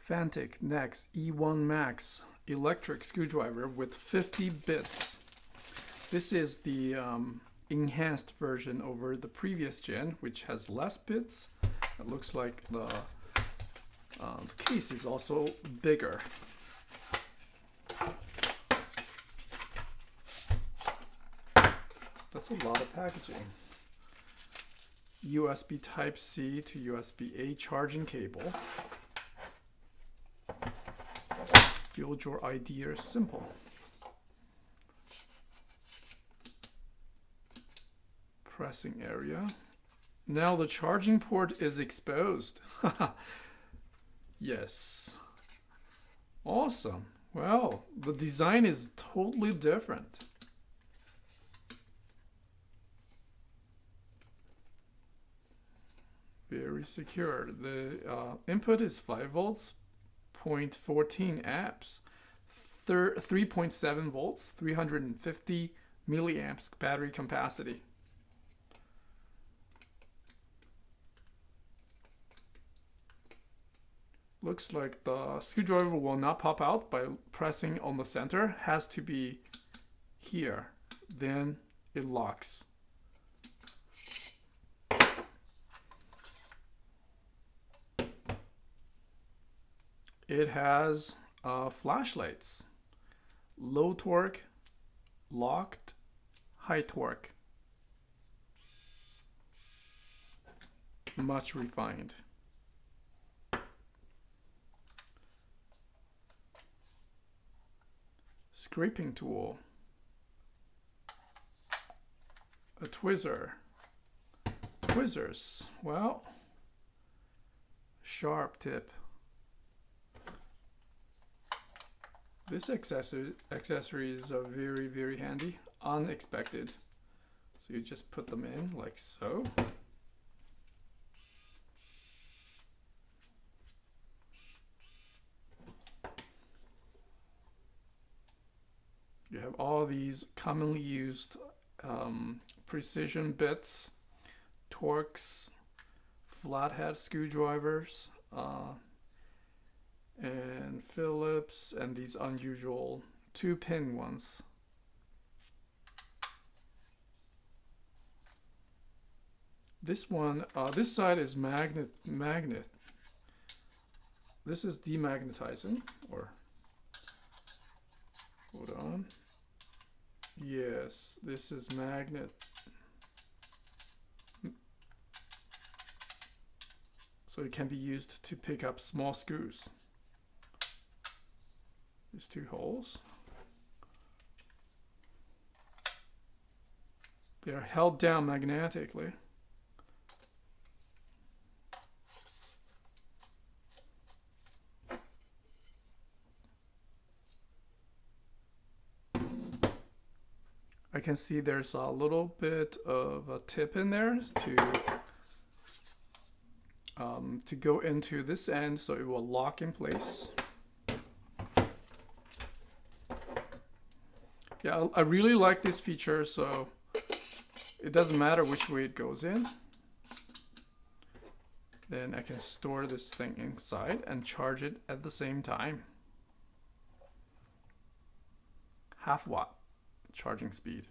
Fanttik NEX E1 Max electric screwdriver with 50 bits. This is the enhanced version over the previous gen, which has less bits. It looks like the case is also bigger. That's a lot of packaging. USB Type-C to USB-A charging cable. Build your idea simple. Pressing area. Now the charging port is exposed. Yes. Awesome. Well, the design is totally different. Very secure. The input is 5 volts, 0.14 amps, 3.7 volts, 350 milliamps battery capacity. Looks like the screwdriver will not pop out by pressing on the center. Has to be here. Then it locks. It has flashlights. Low torque, locked, high torque. Much refined. Scraping tool. A tweezer. Tweezers. Well, sharp tip. This accessory is very, very handy. Unexpected. So you just put them in like so. You have all these commonly used precision bits, Torx, flathead screwdrivers, and Phillips, and these unusual 2-pin ones. This one, this side is magnet. This is demagnetizing, or hold on. Yes, this is magnet. So it can be used to pick up small screws. These 2 holes. They are held down magnetically. I can see there's a little bit of a tip in there to go into this end, so it will lock in place. Yeah, I really like this feature, so it doesn't matter which way it goes in. Then I can store this thing inside and charge it at the same time. 0.5 watt charging speed.